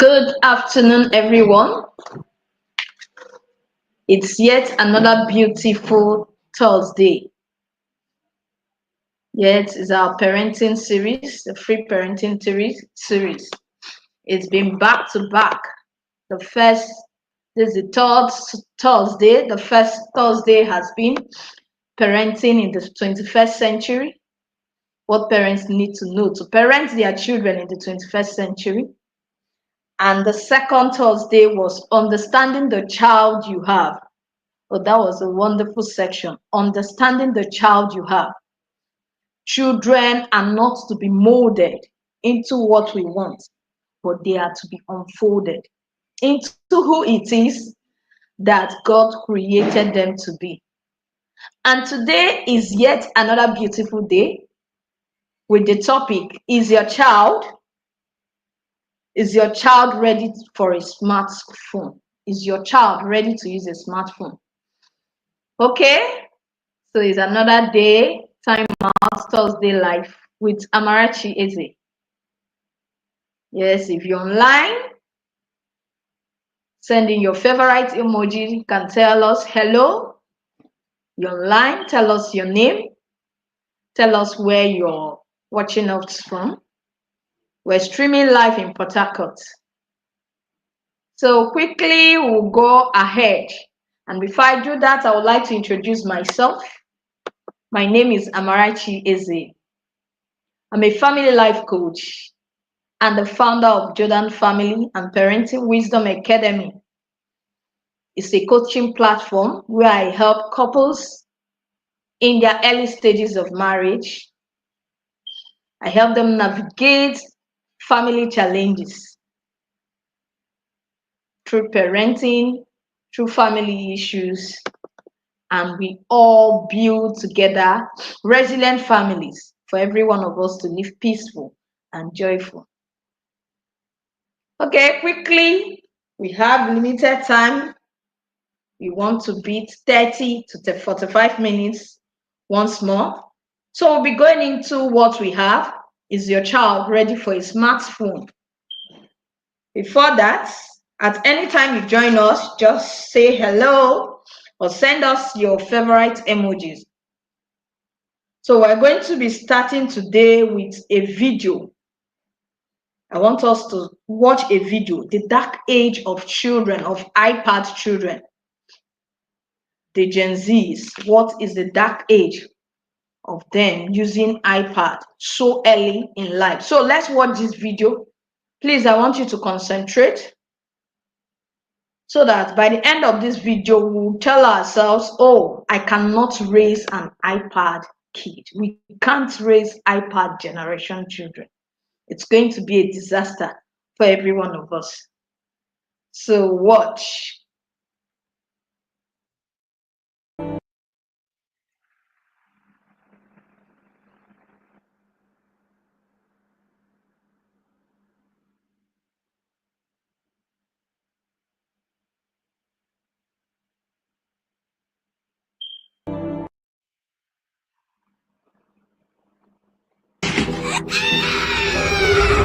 Good afternoon, everyone. It's yet another beautiful Thursday. Yet it's our parenting series, the free parenting series. It's been back to back. This is the third Thursday. The first Thursday has been parenting in the 21st century. What parents need to know to parent their children in the 21st century. And the second Thursday was understanding the child you have. Oh, that was a wonderful section. Understanding the child you have. Children are not to be molded into what we want, but they are to be unfolded into who it is that God created them to be. And today is yet another beautiful day with the topic, is your child ready for a smartphone? Is your child ready to use a smartphone? Okay, so it's another day, time out, Thursday life with Amarachi Eze. Yes, if you're online, send in your favorite emoji. You can tell us hello. You're online, tell us your name. Tell us where you're watching us from. We're streaming live in Port Harcourt. So quickly, we'll go ahead. And before I do that, I would like to introduce myself. My name is Amarachi Eze. I'm a family life coach and the founder of Jordan Family and Parenting Wisdom Academy. It's a coaching platform where I help couples in their early stages of marriage. I help them navigate family challenges through parenting, through family issues, and we all build together resilient families for every one of us to live peaceful and joyful. Okay, quickly, we have limited time. We want to beat 30 to 45 minutes once more. So we'll be going into what we have. Is your child ready for a smartphone? Before that, at any time you join us, just say hello or send us your favorite emojis. So we're going to be starting today with a video. I want us to watch a video, the dark age of children, of iPad children, the Gen Zs. What is the dark age of them using iPad so early in life? So let's watch this video. Please, I want you to concentrate so that by the end of this video, we'll tell ourselves, oh, I cannot raise an iPad kid. We can't raise iPad generation children. It's going to be a disaster for every one of us. So watch.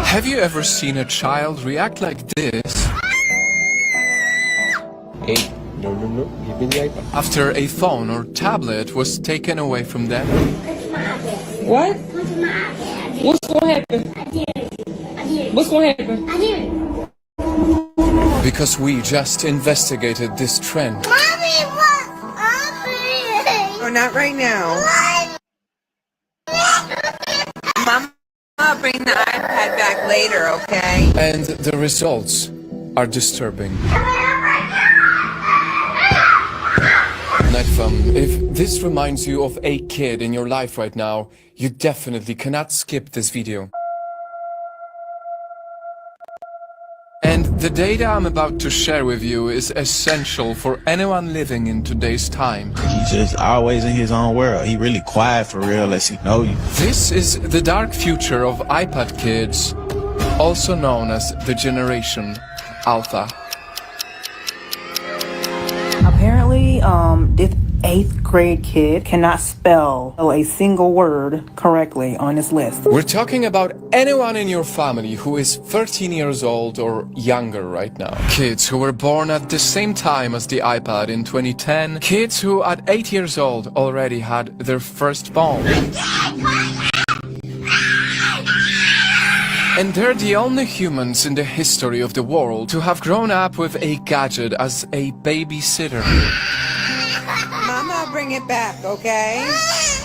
Have you ever seen a child react like this? Hey, no, give me the iPad. After a phone or tablet was taken away from them? What? What's gonna happen? What's gonna happen? Because we just investigated this trend. Mommy, what? Mommy! Oh, not right now. Mama, I'll bring the iPad back later, okay? And the results are disturbing. Netfam, if this reminds you of a kid in your life right now, you definitely cannot skip this video. And the data I'm about to share with you is essential for anyone living in today's time. He's just always in his own world. He really quiet for real, unless he know you. This is the dark future of iPad kids, also known as the Generation Alpha. Apparently, this 8th grade kid cannot spell a single word correctly on this list. We're talking about anyone in your family who is 13 years old or younger right now. Kids who were born at the same time as the iPad in 2010. Kids who at 8 years old already had their first phone. And they're the only humans in the history of the world to have grown up with a gadget as a babysitter. Mama, bring it back, okay?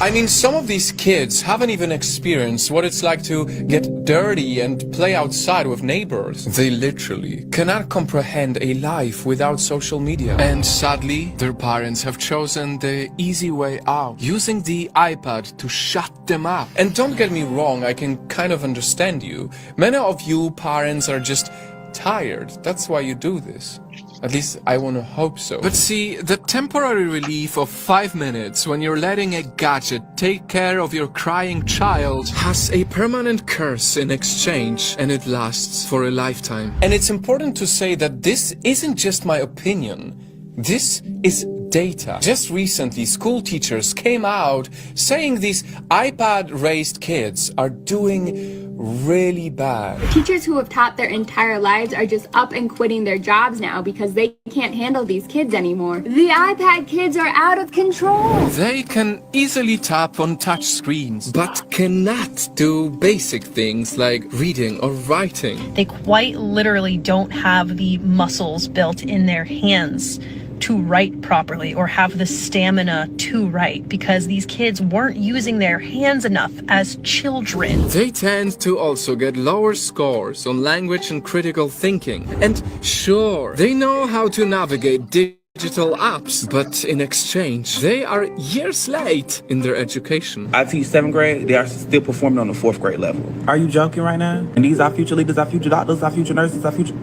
I mean, some of these kids haven't even experienced what it's like to get dirty and play outside with neighbors. They literally cannot comprehend a life without social media. And sadly, their parents have chosen the easy way out, using the iPad to shut them up. And don't get me wrong, I can kind of understand you. Many of you parents are just tired. That's why you do this. At least I want to hope so. But see, the temporary relief of 5 minutes when you're letting a gadget take care of your crying child has a permanent curse in exchange, and it lasts for a lifetime. And it's important to say that this isn't just my opinion. This is data. Just recently, school teachers came out saying these iPad-raised kids are doing really bad. Teachers who have taught their entire lives are just up and quitting their jobs now because they can't handle these kids anymore. The iPad kids are out of control. They can easily tap on touch screens, but cannot do basic things like reading or writing. They quite literally don't have the muscles built in their hands to write properly or have the stamina to write because these kids weren't using their hands enough as children. They tend to also get lower scores on language and critical thinking. And sure, they know how to navigate digital apps, but in exchange, they are years late in their education. I teach 7th grade, they are still performing on the 4th grade level. Are you joking right now? And these are future leaders, our future doctors, our future nurses, our future...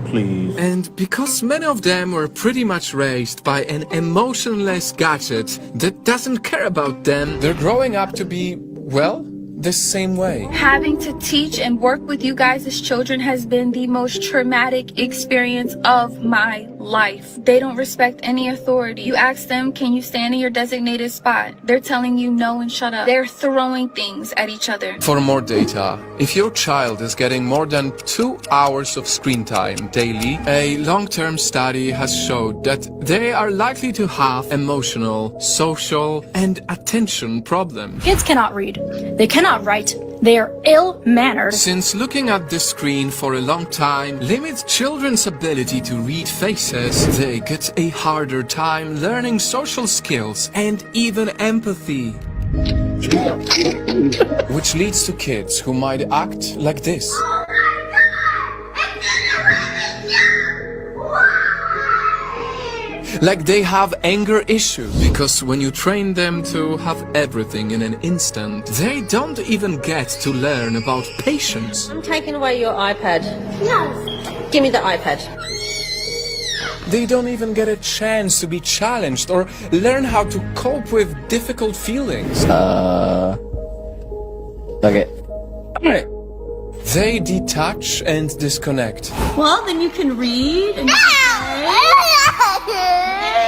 Please. And because many of them were pretty much raised by an emotionless gadget that doesn't care about them, they're growing up to be, well, the same way. Having to teach and work with you guys as children has been the most traumatic experience of my life. They don't respect any authority. You ask them, can you stand in your designated spot? They're telling you no and shut up. They're throwing things at each other. For more data, if your child is getting more than 2 hours of screen time daily, a long-term study has showed that they are likely to have emotional, social, and attention problems. Kids cannot read. They cannot write. They are ill-mannered. Since looking at the screen for a long time limits children's ability to read faces, they get a harder time learning social skills and even empathy. Which leads to kids who might act like this. Like they have anger issues, because when you train them to have everything in an instant, they don't even get to learn about patience. I'm taking away your iPad. No. Give me the iPad. They don't even get a chance to be challenged or learn how to cope with difficult feelings. Okay. Alright. They detach and disconnect. Well, then you can read and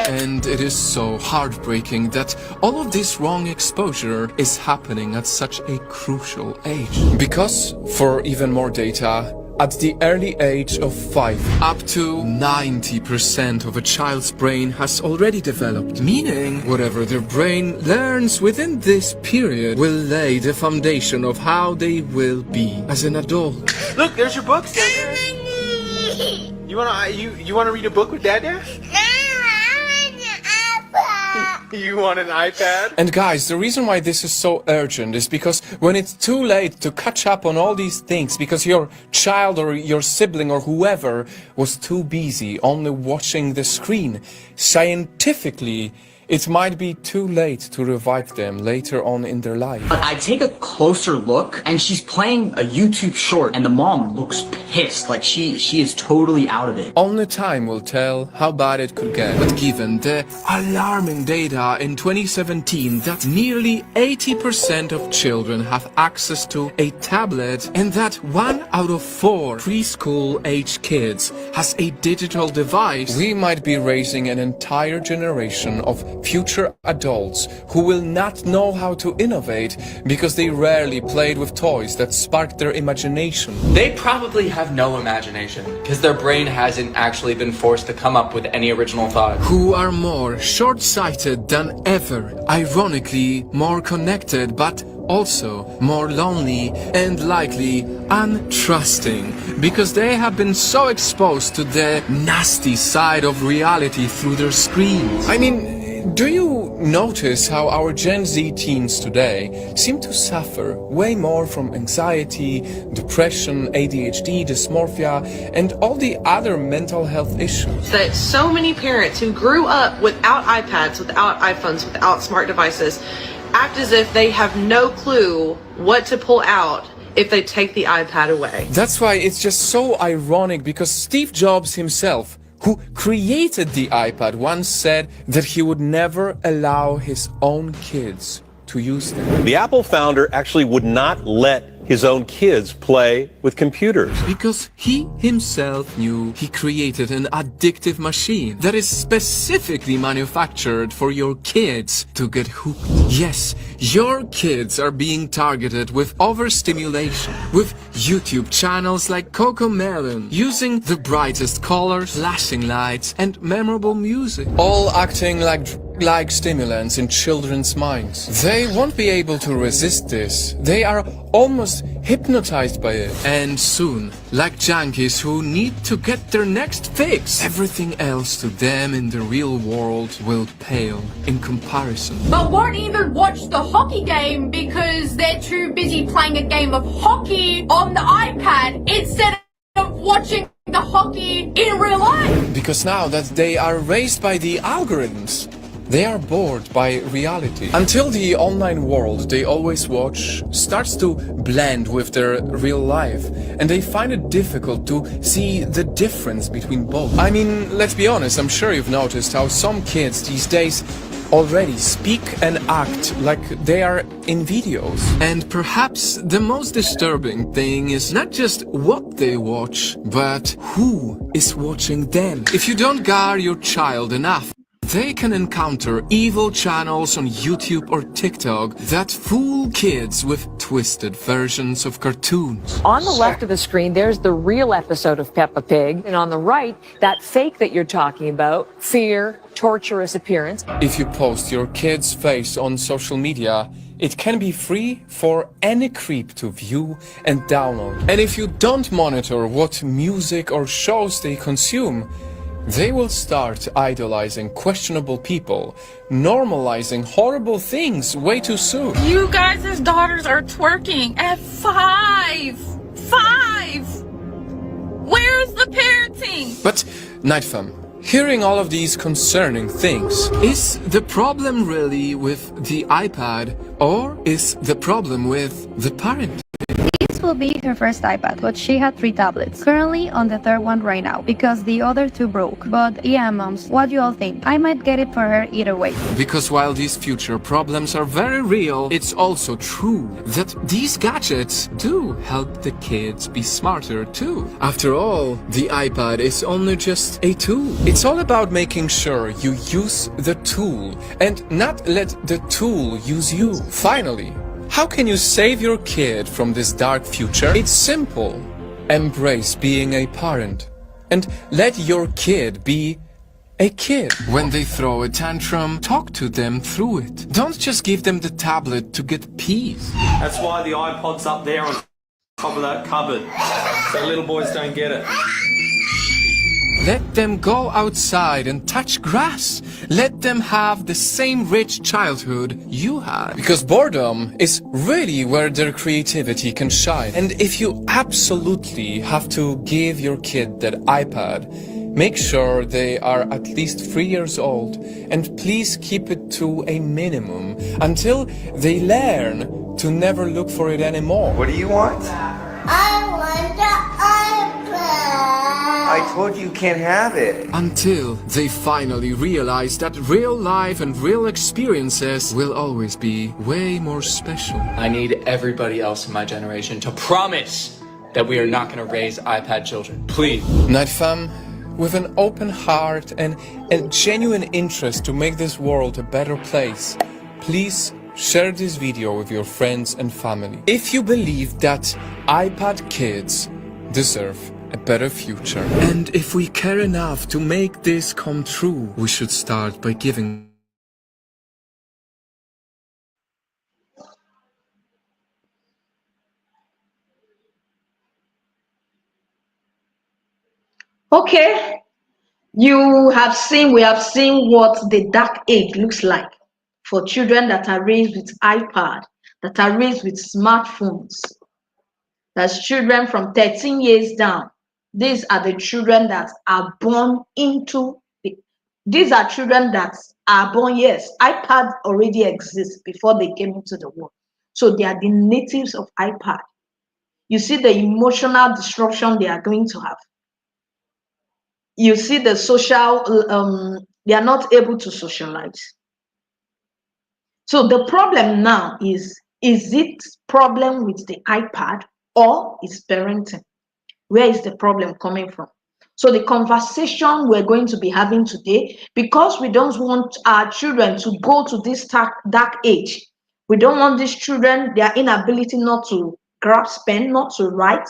And it is so heartbreaking that all of this wrong exposure is happening at such a crucial age. Because, for even more data, at the early age of 5, up to 90% of a child's brain has already developed, meaning whatever their brain learns within this period will lay the foundation of how they will be as an adult. Look, there's your books down there. You wanna read a book with Dad there? You want an iPad? And guys, the reason why this is so urgent is because when it's too late to catch up on all these things because your child or your sibling or whoever was too busy only watching the screen, scientifically, it might be too late to revive them later on in their life. I take a closer look and she's playing a YouTube short and the mom looks pissed, like she is totally out of it. Only time will tell how bad it could get. But given the alarming data in 2017 that nearly 80% of children have access to a tablet and that 1 out of 4 preschool-age kids has a digital device, we might be raising an entire generation of future adults who will not know how to innovate because they rarely played with toys that sparked their imagination. They probably have no imagination because their brain hasn't actually been forced to come up with any original thought. Who are more short-sighted than ever, ironically more connected but also more lonely and likely untrusting because they have been so exposed to the nasty side of reality through their screens. I mean, do you notice how our Gen Z teens today seem to suffer way more from anxiety, depression, ADHD, dysmorphia, and all the other mental health issues? That so many parents who grew up without iPads, without iPhones, without smart devices act as if they have no clue what to pull out if they take the iPad away. That's why it's just so ironic because Steve Jobs himself, who created the iPad, once said that he would never allow his own kids to use them. The Apple founder actually would not let his own kids play with computers. Because he himself knew he created an addictive machine that is specifically manufactured for your kids to get hooked. Yes, your kids are being targeted with overstimulation, with YouTube channels like CoComelon, using the brightest colors, flashing lights, and memorable music, all acting like stimulants in children's minds. They won't be able to resist this. They are almost hypnotized by it. And soon, like junkies who need to get their next fix, everything else to them in the real world will pale in comparison. But won't even watch the hockey game because they're too busy playing a game of hockey on the iPad instead of watching the hockey in real life. Because now that they are raised by the algorithms, they are bored by reality. Until the online world they always watch starts to blend with their real life, and they find it difficult to see the difference between both. I mean, let's be honest, I'm sure you've noticed how some kids these days already speak and act like they are in videos. And perhaps the most disturbing thing is not just what they watch, but who is watching them. If you don't guard your child enough, they can encounter evil channels on YouTube or TikTok that fool kids with twisted versions of cartoons. On the left of the screen, there's the real episode of Peppa Pig. And on the right, that fake that you're talking about, fear, torturous appearance. If you post your kid's face on social media, it can be free for any creep to view and download. And if you don't monitor what music or shows they consume, they will start idolizing questionable people, normalizing horrible things way too soon. You guys' daughters are twerking at 5. 5! Where's the parenting? But, Nightfam, hearing all of these concerning things, is the problem really with the iPad, or is the problem with the parent? This will be her first iPad, but she had 3 tablets. Currently on the 3rd one right now, because the other 2 broke. But yeah, moms, what do you all think? I might get it for her either way. Because while these future problems are very real, it's also true that these gadgets do help the kids be smarter too. After all, the iPad is only just a tool. It's all about making sure you use the tool and not let the tool use you. Finally, how can you save your kid from this dark future? It's simple. Embrace being a parent and let your kid be a kid. When they throw a tantrum, talk to them through it. Don't just give them the tablet to get peace. That's why the iPod's up there on top of that cupboard, so little boys don't get it. Let them go outside and touch grass. Let them have the same rich childhood you had. Because boredom is really where their creativity can shine. And if you absolutely have to give your kid that iPad, make sure they are at least 3 years old, and please keep it to a minimum until they learn to never look for it anymore. What do you want? I want the iPad. I told you can't have it. Until they finally realize that real life and real experiences will always be way more special. I need everybody else in my generation to promise that we are not going to raise iPad children. Please. Nightfam, with an open heart and a genuine interest to make this world a better place, please share this video with your friends and family. If you believe that iPad kids deserve a better future, and if we care enough to make this come true, we should start by giving. Okay, we have seen what the dark age looks like for children that are raised with iPad, that are raised with smartphones. That's children from 13 years down. These are the children that are born into these are children that are born, yes, iPad already exists before they came into the world. So they are the natives of iPad. You see the emotional disruption they are going to have. You see the social, they are not able to socialize. So the problem now is it problem with the iPad or is parenting? Where is the problem coming from? So the conversation we're going to be having today, because we don't want our children to go to this dark age. We don't want these children, their inability not to grasp pen, not to write,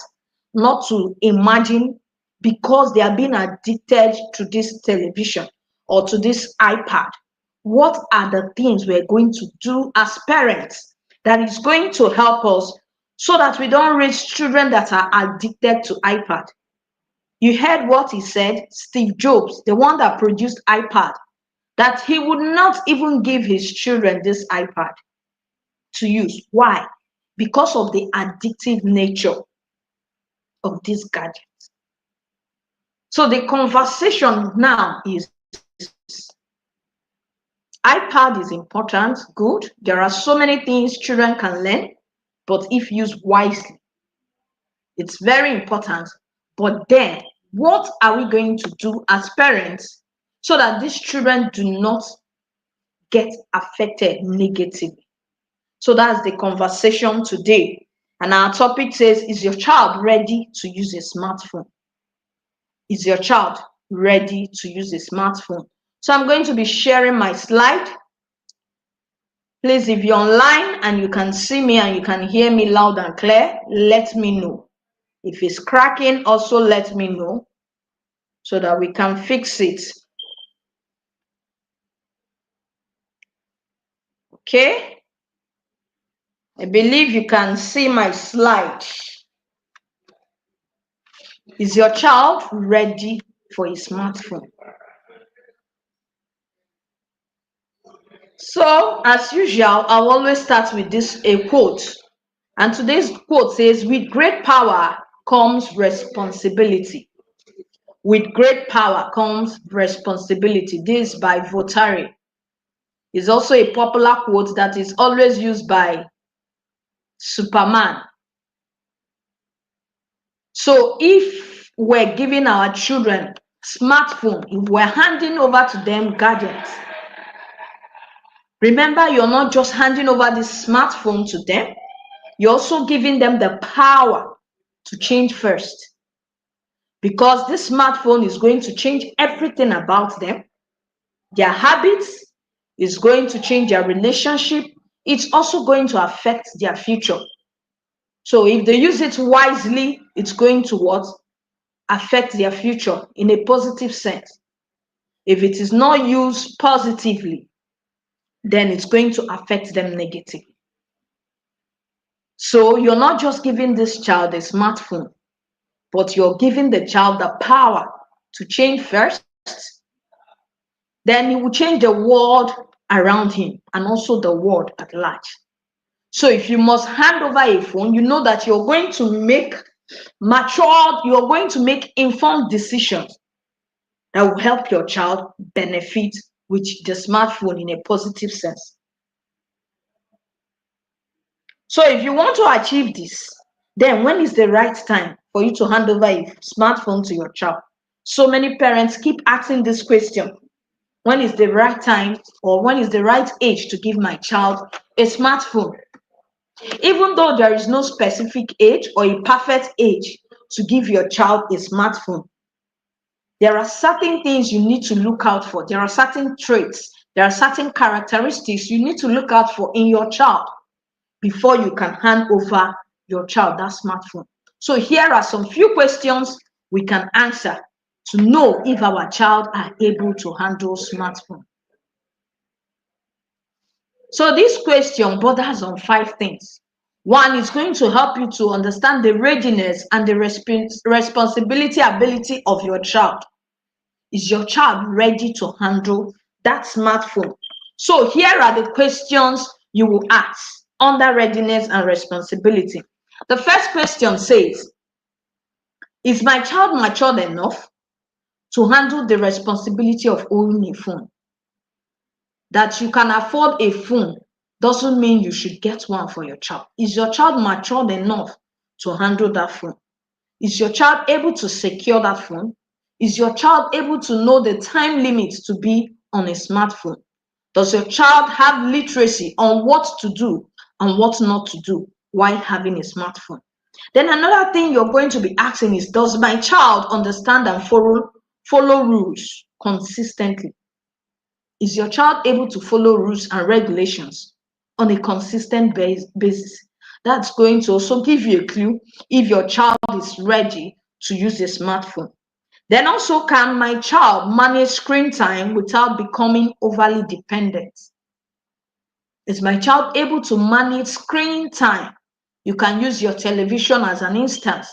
not to imagine, because they are being addicted to this television or to this iPad. What are the things we're going to do as parents that is going to help us so that we don't raise children that are addicted to iPad? You heard what he said, Steve Jobs, the one that produced iPad, that he would not even give his children this iPad to use. Why? Because of the addictive nature of this gadget. So the conversation now is, iPad is important, good. There are so many things children can learn, but if used wisely, it's very important. But then, what are we going to do as parents so that these children do not get affected negatively? So that's the conversation today. And our topic says, is your child ready to use a smartphone? Is your child ready to use a smartphone? So I'm going to be sharing my slide. Please, if you're online and you can see me and you can hear me loud and clear, let me know. If it's cracking, also let me know so that we can fix it. Okay? I believe you can see my slide. Is your child ready for a smartphone? So, as usual, I'll always start with a quote. And today's quote says, with great power comes responsibility. With great power comes responsibility. This is by Voltaire. It's also a popular quote that is always used by Superman. So if we're giving our children smartphone, if we're handing over to them gadgets, remember, you're not just handing over this smartphone to them, you're also giving them the power to change first. Because this smartphone is going to change everything about them. Their habits is going to change their relationship. It's also going to affect their future. So if they use it wisely, it's going to what? Affect their future in a positive sense. If it is not used positively, then it's going to affect them negatively. So you're not just giving this child a smartphone, but you're giving the child the power to change first. Then he will change the world around him and also the world at large. So if you must hand over a phone, you know that you're going to make you're going to make informed decisions that will help your child benefit with the smartphone in a positive sense. So if you want to achieve this, then when is the right time for you to hand over a smartphone to your child? So many parents keep asking this question. When is the right time or when is the right age to give my child a smartphone? Even though there is no specific age or a perfect age to give your child a smartphone, There are certain things you need to look out for. There are certain traits. There are certain characteristics you need to look out for in your child before you can hand over your child that smartphone. So here are some few questions we can answer to know if our child are able to handle smartphone. So this question borders on 5 things. One is going to help you to understand the readiness and the responsibility ability of your child. Is your child ready to handle that smartphone? So here are the questions you will ask under readiness and responsibility. The first question says, is my child matured enough to handle the responsibility of owning a phone? That you can afford a phone doesn't mean you should get one for your child. Is your child matured enough to handle that phone? Is your child able to secure that phone? Is your child able to know the time limit to be on a smartphone? Does your child have literacy on what to do and what not to do while having a smartphone? Then another thing you're going to be asking is, does my child understand and follow rules consistently? Is your child able to follow rules and regulations on a consistent basis? That's going to also give you a clue if your child is ready to use a smartphone. Then also, can my child manage screen time without becoming overly dependent? Is my child able to manage screen time? You can use your television as an instance.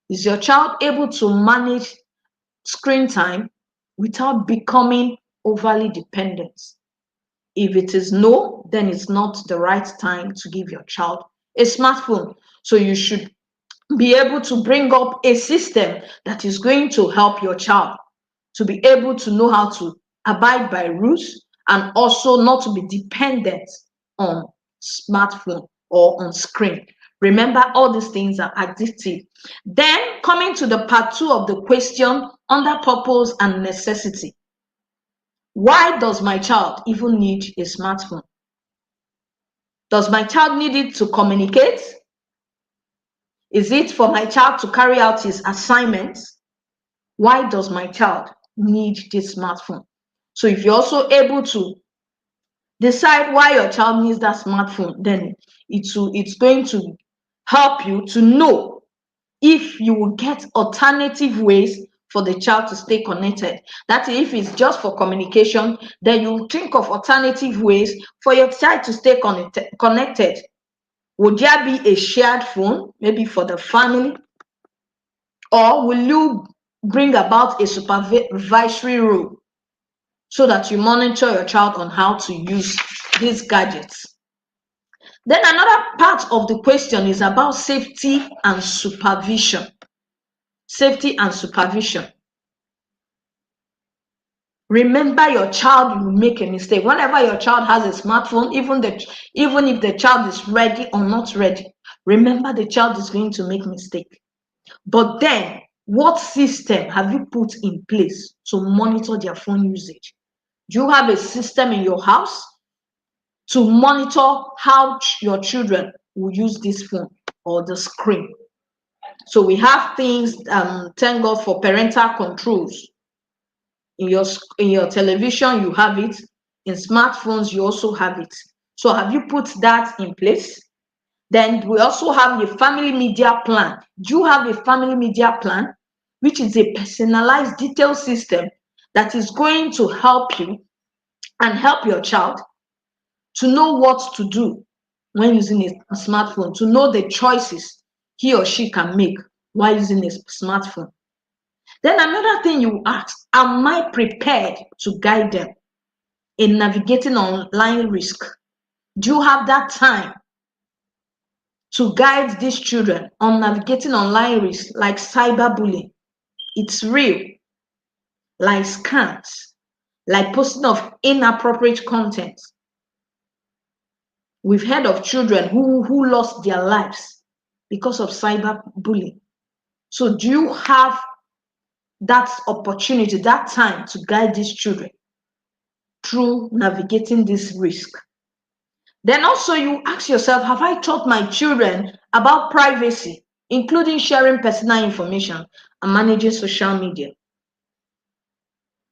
Is your child able to manage screen time without becoming overly dependent? If it is no, then it's not the right time to give your child a smartphone. So you should be able to bring up a system that is going to help your child to be able to know how to abide by rules and also not to be dependent on smartphone or on screen. Remember, all these things are addictive. Then coming to the part 2 of the question, under purpose and necessity. Why does my child even need a smartphone? Does my child need it to communicate? Is it for my child to carry out his assignments? Why does my child need this smartphone? So if you're also able to decide why your child needs that smartphone, then it's going to help you to know if you will get alternative ways for the child to stay connected. That if it's just for communication, then you think of alternative ways for your child to stay connected. Would there be a shared phone, maybe for the family? Or will you bring about a supervisory role so that you monitor your child on how to use these gadgets? Then another part of the question is about safety and supervision. Safety and supervision. Remember, your child will make a mistake. Whenever your child has a smartphone, even if the child is ready or not ready, remember the child is going to make mistake. But then, what system have you put in place to monitor their phone usage? Do you have a system in your house to monitor how your children will use this phone or the screen? So we have things, thank God for parental controls. In your television, you have it. In smartphones, you also have it. So have you put that in place? Then we also have a family media plan. Do you have a family media plan, which is a personalized detailed system that is going to help you and help your child to know what to do when using a smartphone, to know the choices he or she can make while using a smartphone? Then another thing you ask, am I prepared to guide them in navigating online risk? Do you have that time to guide these children on navigating online risk like cyberbullying? It's real. Like scams, like posting of inappropriate content. We've heard of children who lost their lives because of cyberbullying. So do you have that opportunity, that time to guide these children through navigating this risk? Then also you ask yourself, have I taught my children about privacy, including sharing personal information and managing social media?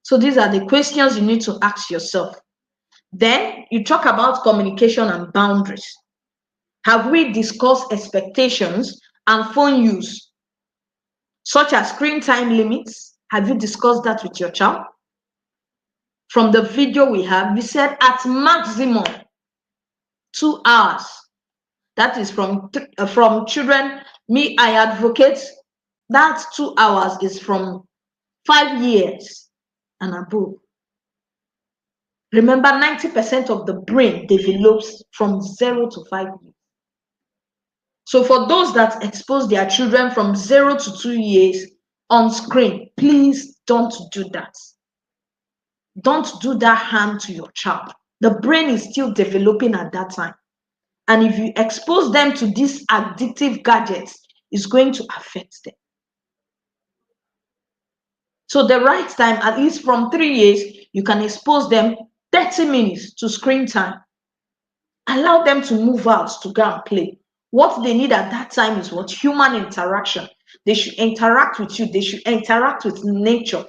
So these are the questions you need to ask yourself. Then you talk about communication and boundaries. Have we discussed expectations and phone use, such as screen time limits? Have you discussed that with your child? From the video we have, we said at maximum 2 hours. That is from children. Me, I advocate that 2 hours is from 5 years and above. Remember, 90% of the brain develops from 0 to 5 years. So for those that expose their children from 0 to 2 years on screen, please don't do that. Don't do that harm to your child. The brain is still developing at that time. And if you expose them to these addictive gadgets, it's going to affect them. So the right time, at least from 3 years, you can expose them 30 minutes to screen time. Allow them to move out to go and play. What they need at that time is what? Human interaction. They should interact with you. They should interact with nature.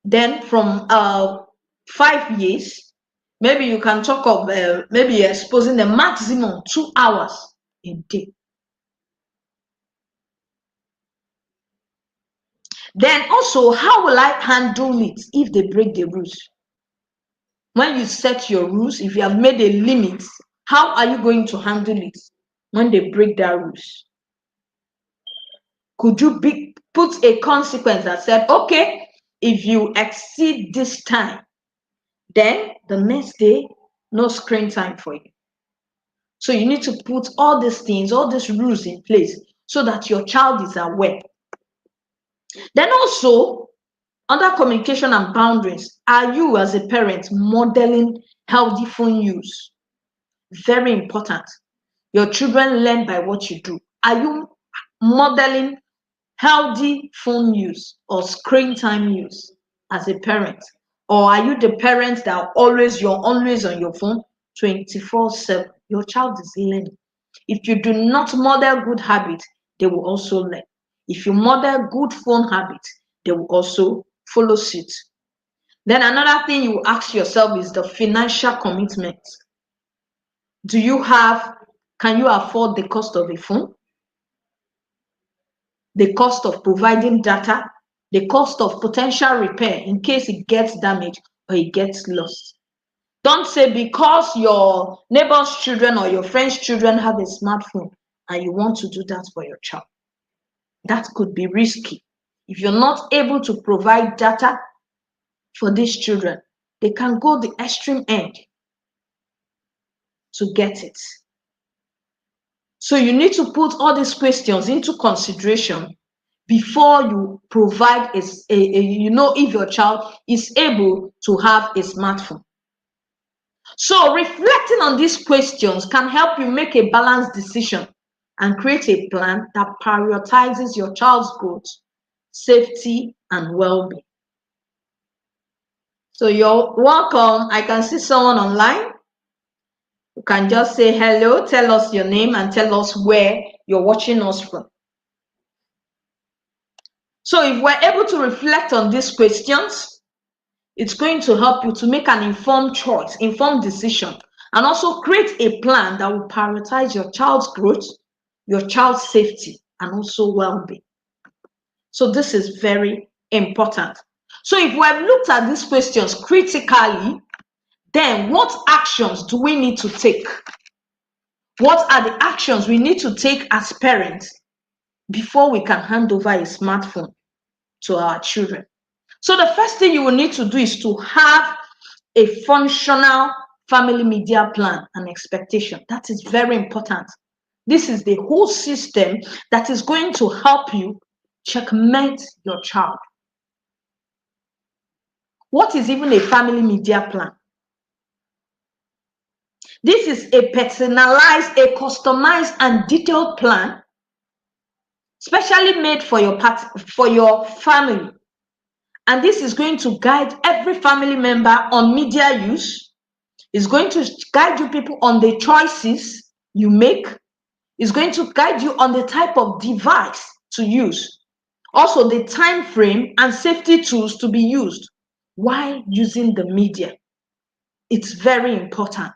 Then from 5 years, maybe you can talk of maybe exposing the maximum 2 hours a day. Then also, how will I handle it if they break the rules? When you set your rules, if you have made a limit, how are you going to handle it when they break their rules? Could you put a consequence that said, okay, if you exceed this time, then the next day, no screen time for you. So you need to put all these things, all these rules in place so that your child is aware. Then also, under communication and boundaries, are you as a parent modeling healthy phone use? Very important. Your children learn by what you do. Are you modeling healthy phone use or screen time use as a parent? Or are you the parent that you're always on your phone 24/7? Your child is learning. If you do not model good habits, they will also learn. If you model good phone habits, they will also follow suit. Then another thing you ask yourself is the financial commitment. Can you afford the cost of a phone? The cost of providing data? The cost of potential repair in case it gets damaged or it gets lost? Don't say because your neighbor's children or your friend's children have a smartphone and you want to do that for your child. That could be risky. If you're not able to provide data for these children, they can go the extreme end to get it. So you need to put all these questions into consideration before you provide if your child is able to have a smartphone. So reflecting on these questions can help you make a balanced decision and create a plan that prioritizes your child's growth, safety, and well-being. So you're welcome. I can see someone online. You can just say hello, tell us your name, and tell us where you're watching us from. So if we're able to reflect on these questions, it's going to help you to make an informed choice, informed decision, and also create a plan that will prioritize your child's growth, your child's safety, and also well-being. So this is very important. So if we have looked at these questions critically, then what actions do we need to take? What are the actions we need to take as parents before we can hand over a smartphone to our children? So the first thing you will need to do is to have a functional family media plan and expectation. That is very important. This is the whole system that is going to help you checkmate your child. What is even a family media plan? This is a personalized, a customized and detailed plan, specially made for your family. And this is going to guide every family member on media use. It's going to guide you people on the choices you make. It's going to guide you on the type of device to use. Also, the time frame and safety tools to be used while using the media. It's very important.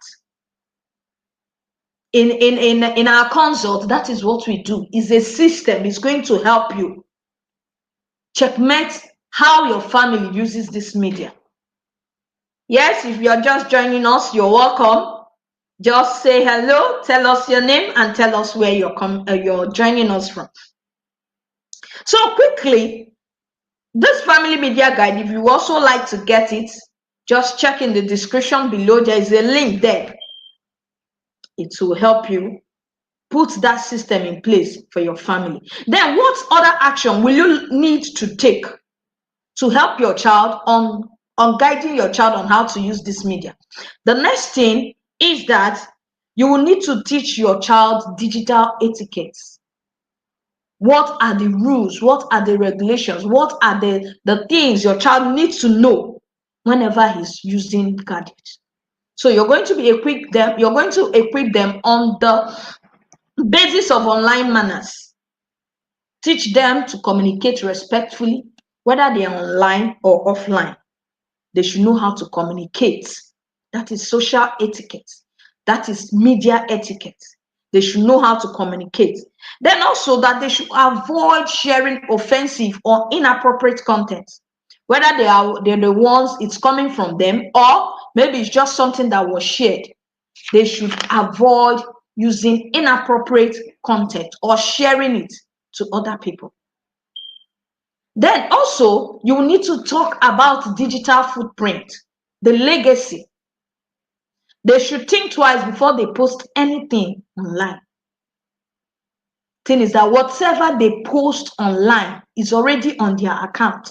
In our consult, that is what we do. It's a system. It's going to help you checkmate how your family uses this media. Yes, if you're just joining us, you're welcome. Just say hello, tell us your name, and tell us where you're joining us from. So quickly, this family media guide, if you also like to get it, just check in the description below. There is a link there. It will help you put that system in place for your family. Then what other action will you need to take to help your child on guiding your child on how to use this media? The next thing is that you will need to teach your child digital etiquettes. What are the rules? What are the regulations? What are the things your child needs to know whenever he's using gadgets? So you're going to equip them on the basis of online manners. Teach them to communicate respectfully, whether they are online or offline. They should know how to communicate. That is social etiquette. That is media etiquette. They should know how to communicate. Then also that they should avoid sharing offensive or inappropriate content, whether they're the ones it's coming from them, or maybe it's just something that was shared. They should avoid using inappropriate content or sharing it to other people. Then also, you need to talk about digital footprint, the legacy. They should think twice before they post anything online. Thing is that whatever they post online is already on their account.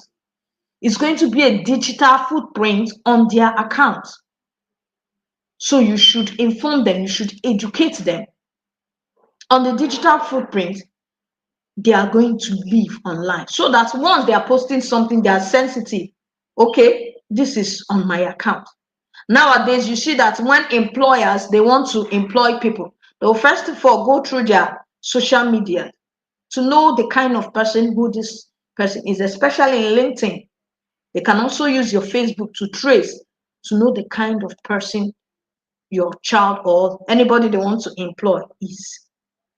It's going to be a digital footprint on their account. So you should inform them, you should educate them on the digital footprint they are going to leave online, so that once they are posting something, they are sensitive. Okay, this is on my account. Nowadays, you see that when employers, they want to employ people, they'll first of all go through their social media to know the kind of person who this person is, especially in LinkedIn. They can also use your Facebook to trace, to know the kind of person your child or anybody they want to employ is.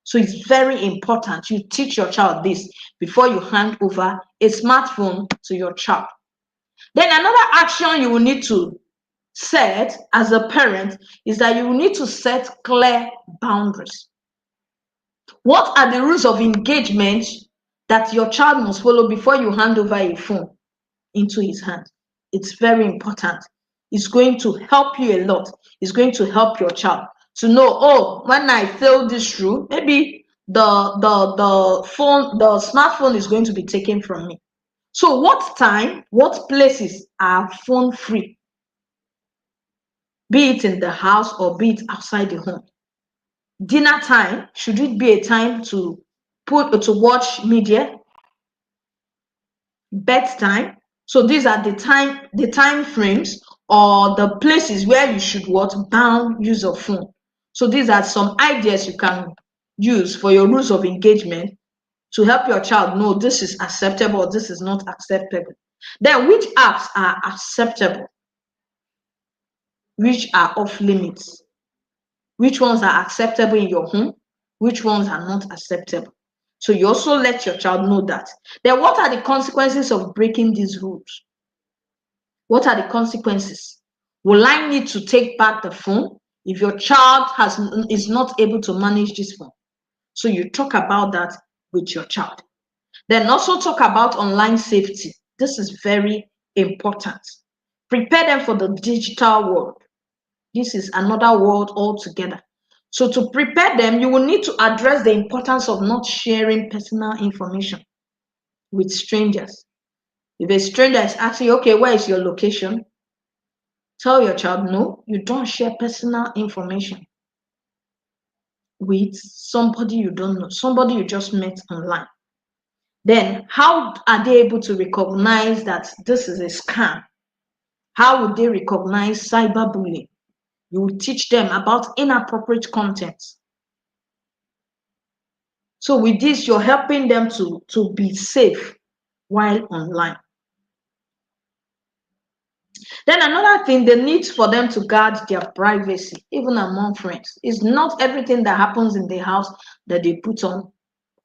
So it's very important you teach your child this before you hand over a smartphone to your child. Then another action you will need to set as a parent is that you will need to set clear boundaries. What are the rules of engagement that your child must follow before you hand over a phone into his hand? It's very important. It's going to help you a lot. It's going to help your child to know, oh, when I fail this rule, maybe the smartphone is going to be taken from me. So what time, what places are phone free? Be it in the house or be it outside the home. Dinner time, should it be a time to watch media? Bedtime. So these are the time frames or the places where you should ban use of phone. So these are some ideas you can use for your rules of engagement to help your child know this is acceptable or this is not acceptable. Then which apps are acceptable? Which are off limits? Which ones are acceptable in your home? Which ones are not acceptable? So you also let your child know that. Then what are the consequences of breaking these rules? What are the consequences? Will I need to take back the phone if your child is not able to manage this phone? So you talk about that with your child. Then also talk about online safety. This is very important. Prepare them for the digital world. This is another world altogether. So to prepare them, you will need to address the importance of not sharing personal information with strangers. If a stranger is asking, okay, where is your location? Tell your child, no, you don't share personal information with somebody you don't know, somebody you just met online. Then how are they able to recognize that this is a scam? How would they recognize cyberbullying? You will teach them about inappropriate content. So with this, you're helping them to be safe while online. Then another thing, the need for them to guard their privacy, even among friends. It's not everything that happens in the house that they put up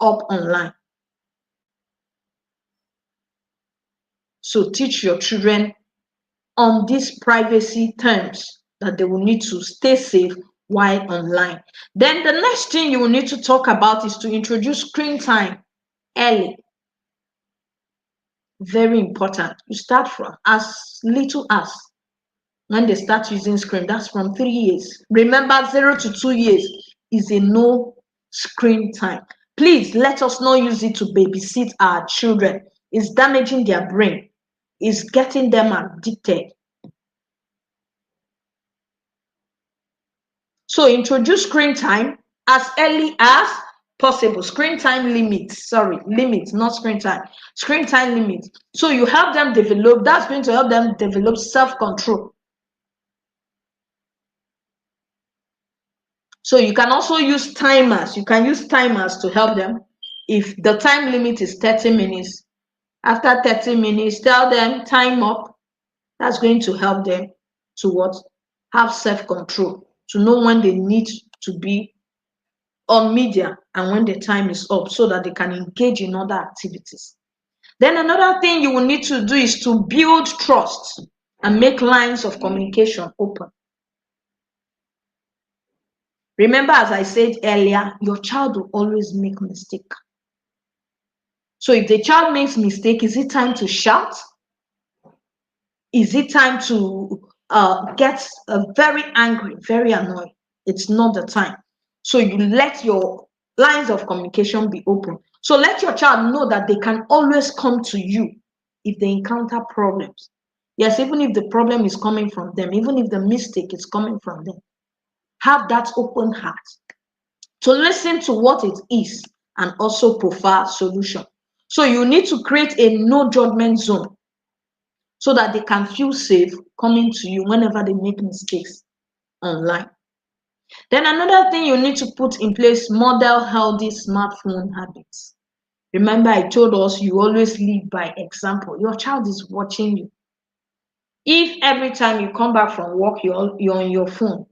online. So teach your children on these privacy terms that they will need to stay safe while online. Then the next thing you will need to talk about is to introduce screen time early. Very important. You start from as little as when they start using screen, that's from 3 years. Remember, 0 to 2 years is a no screen time. Please let us not use it to babysit our children. It's damaging their brain. It's getting them addicted. So introduce screen time as early as possible. Screen time limits, not screen time. Screen time limits. So you help them develop, that's going to help them develop self-control. So you can also use timers. You can use timers to help them. If the time limit is 30 minutes, after 30 minutes, tell them time up. That's going to help them to what? Have self-control, to know when they need to be on media and when the time is up so that they can engage in other activities. Then another thing you will need to do is to build trust and make lines of communication open. Remember, as I said earlier, your child will always make mistake. So if the child makes mistake, is it time to shout? Is it time to get very angry, very annoyed? It's not the time. So you let your lines of communication be open. So let your child know that they can always come to you if they encounter problems. Yes, even if the problem is coming from them, even if the mistake is coming from them. Have that open heart to listen to what it is and also prefer solution. So you need to create a no judgment zone so that they can feel safe coming to you whenever they make mistakes online. Then another thing you need to put in place, model healthy smartphone habits. Remember, I told us you always lead by example. Your child is watching you. If every time you come back from work, you're on your phone,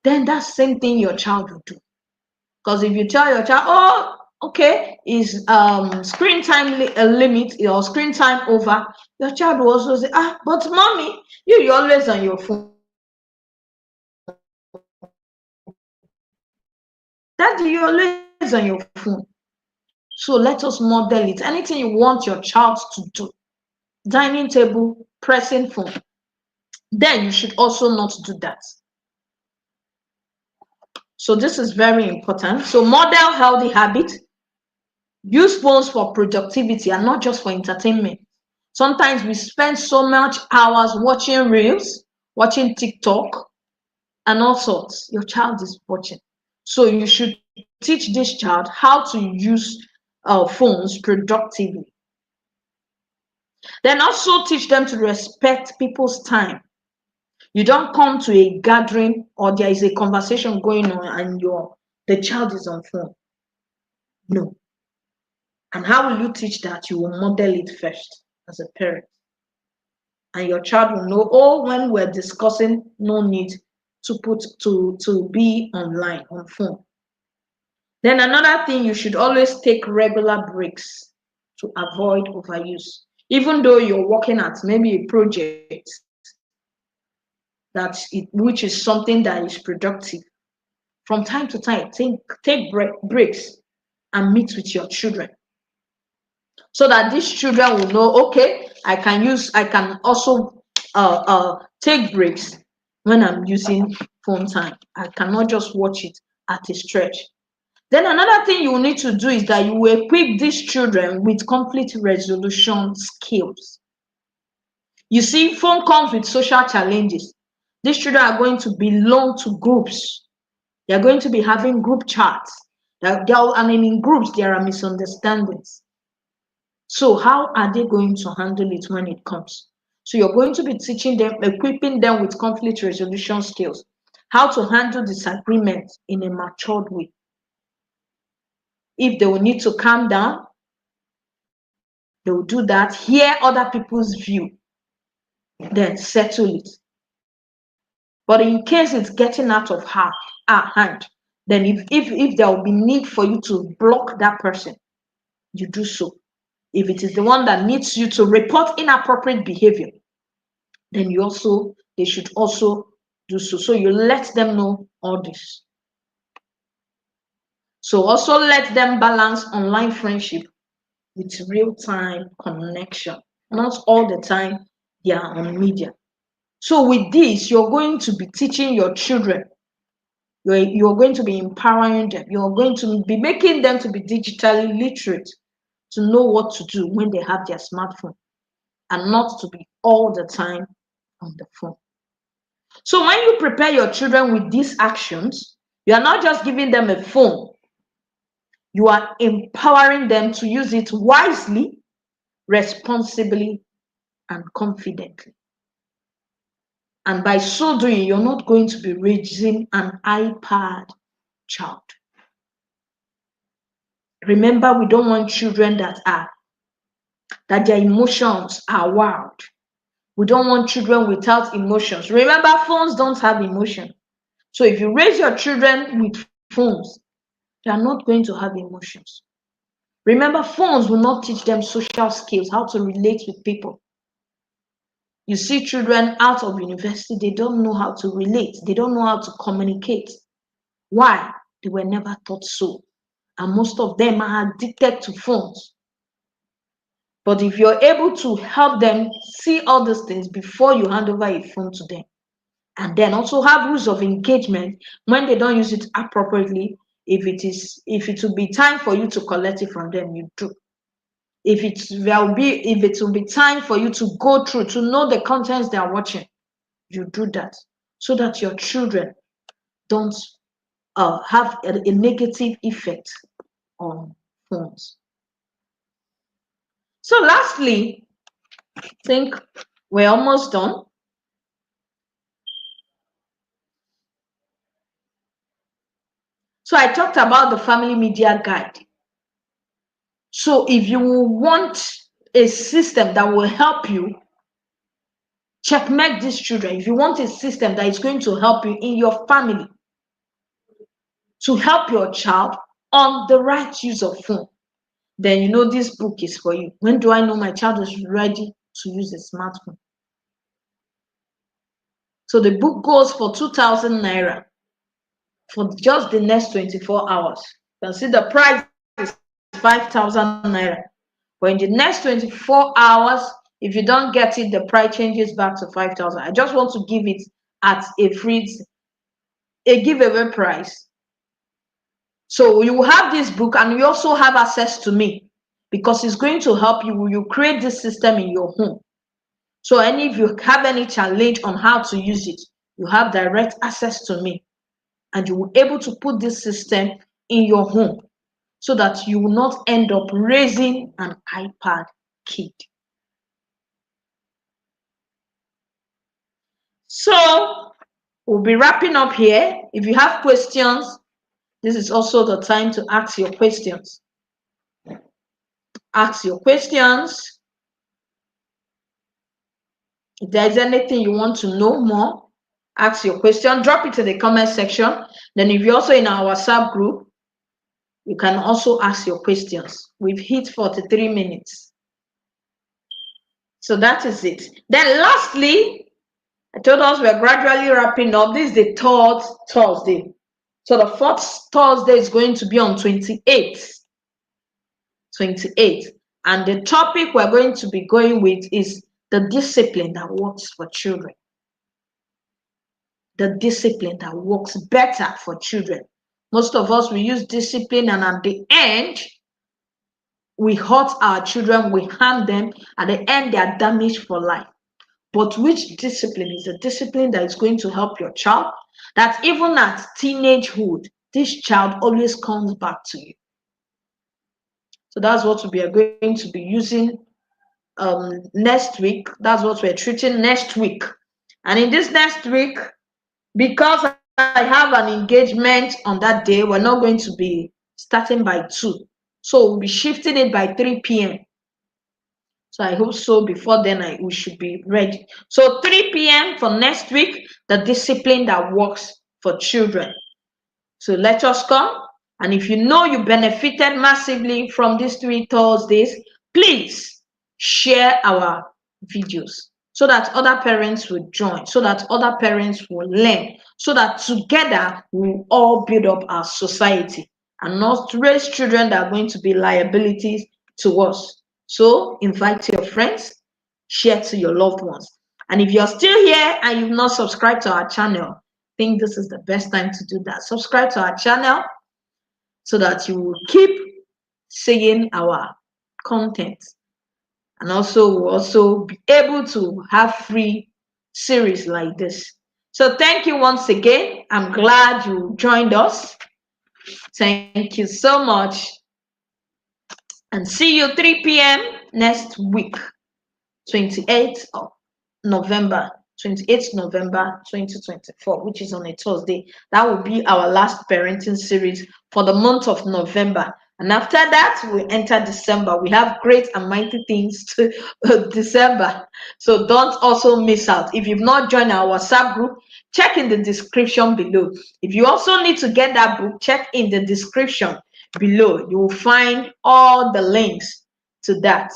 then that's the same thing your child will do. Because if you tell your child, oh, okay, is screen time limit or screen time over, your child will also say, but mommy, you're always on your phone. Daddy, you're always on your phone. So let us model it. Anything you want your child to do, dining table, pressing phone, then you should also not do that. So this is very important. So model healthy habits. Use phones for productivity and not just for entertainment. Sometimes we spend so much hours watching reels, watching TikTok, and all sorts. Your child is watching. So you should teach this child how to use phones productively. Then also teach them to respect people's time. You don't come to a gathering or there is a conversation going on and the child is on phone. No. And how will you teach that? You will model it first as a parent. And your child will know, oh, when we're discussing, no need to be online, on phone. Then another thing, you should always take regular breaks to avoid overuse. Even though you're working at maybe a project, which is something that is productive, from time to time, take breaks and meet with your children, so that these children will know, okay, I can also take breaks when I'm using phone time. I cannot just watch it at a stretch. Then another thing you will need to do is that you will equip these children with conflict resolution skills. You see, phone comes with social challenges. These children are going to belong to groups. They're going to be having group chats. In groups, there are misunderstandings. So how are they going to handle it when it comes? So you're going to be teaching them, equipping them with conflict resolution skills, how to handle disagreements in a matured way. If they will need to calm down, They will do that, hear other people's view, then settle it. But in case it's getting out of our hand, then if there will be need for you to block that person, you do so. If it is the one that needs you to report inappropriate behavior, then they should also do so. So you let them know all this. So also let them balance online friendship with real-time connection. Not all the time they are on media. So with this, you're going to be teaching your children. You're going to be empowering them. You're going to be making them to be digitally literate, to know what to do when they have their smartphone, and not to be all the time on the phone. So when you prepare your children with these actions, you are not just giving them a phone. You are empowering them to use it wisely, responsibly, and confidently. And by so doing, you're not going to be raising an iPad child. Remember, we don't want children that their emotions are wild. We don't want children without emotions. Remember, phones don't have emotion. So if you raise your children with phones, they are not going to have emotions. Remember, phones will not teach them social skills, how to relate with people. You see children out of university, they don't know how to relate. They don't know how to communicate. Why? They were never taught so. And most of them are addicted to phones. But if you're able to help them see all these things before you hand over a phone to them, and then also have rules of engagement when they don't use it appropriately, if it will be time for you to collect it from them, you do. If it will be time for you to go through to know the contents they are watching, you do that, so that your children don't have a negative effect on phones. So lastly, I think we're almost done. So I talked about the family media guide. So if you want a system that will help you checkmate these children, if you want a system that is going to help you in your family, to help your child on the right use of phone, then you know this book is for you. When do I know my child is ready to use a smartphone? So the book goes for 2,000 naira for just the next 24 hours. You can see the price is 5,000 naira. But in the next 24 hours, if you don't get it, the price changes back to 5,000. I just want to give it at a giveaway price. So you will have this book, and you also have access to me, because it's going to help you when you create this system in your home. So if you have any challenge on how to use it, you have direct access to me, and you will be able to put this system in your home so that you will not end up raising an iPad kid. So we'll be wrapping up here. If you have questions, this is also the time to ask your questions. Ask your questions. If there's anything you want to know more, ask your question. Drop it in the comment section. Then if you're also in our WhatsApp group, you can also ask your questions. We've hit 43 minutes. So that is it. Then lastly, I told us we're gradually wrapping up. This is the third Thursday. So the fourth Thursday is going to be on 28th. 28th. And the topic we're going to be going with is the discipline that works for children. The discipline that works better for children. Most of us, we use discipline, and at the end, we hurt our children, we harm them. At the end, they are damaged for life. But which discipline is a discipline that is going to help your child? That even at teenagehood, this child always comes back to you. So that's what we are going to be using next week. That's what we're treating next week. And in this next week, because I have an engagement on that day, we're not going to be starting by 2. So we'll be shifting it by 3 p.m. So I hope so. Before then, we should be ready. So 3 p.m. for next week, the discipline that works for children. So let us come. And if you know you benefited massively from these 3 Thursdays, please share our videos so that other parents will join, so that other parents will learn, so that together we'll all build up our society and not raise children that are going to be liabilities to us. So invite your friends, share to your loved ones. And if you're still here and you've not subscribed to our channel, I think this is the best time to do that. Subscribe to our channel so that you will keep seeing our content. And also we'll also be able to have free series like this. So thank you once again. I'm glad you joined us. Thank you so much. And see you 3 p.m. next week, 28th of November 2024, which is on a Thursday. That will be our last parenting series for the month of November. And after that, we enter December. We have great and mighty things to December. So don't also miss out. If you've not joined our WhatsApp group, check in the description below. If you also need to get that book, check in the description below. You will find all the links to that.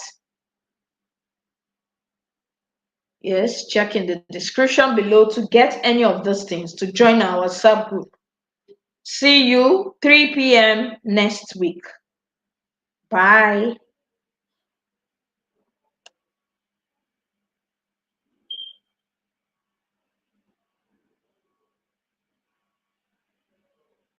Yes, check in the description below to get any of those things, to join our WhatsApp group. See you 3 p.m. next week. Bye.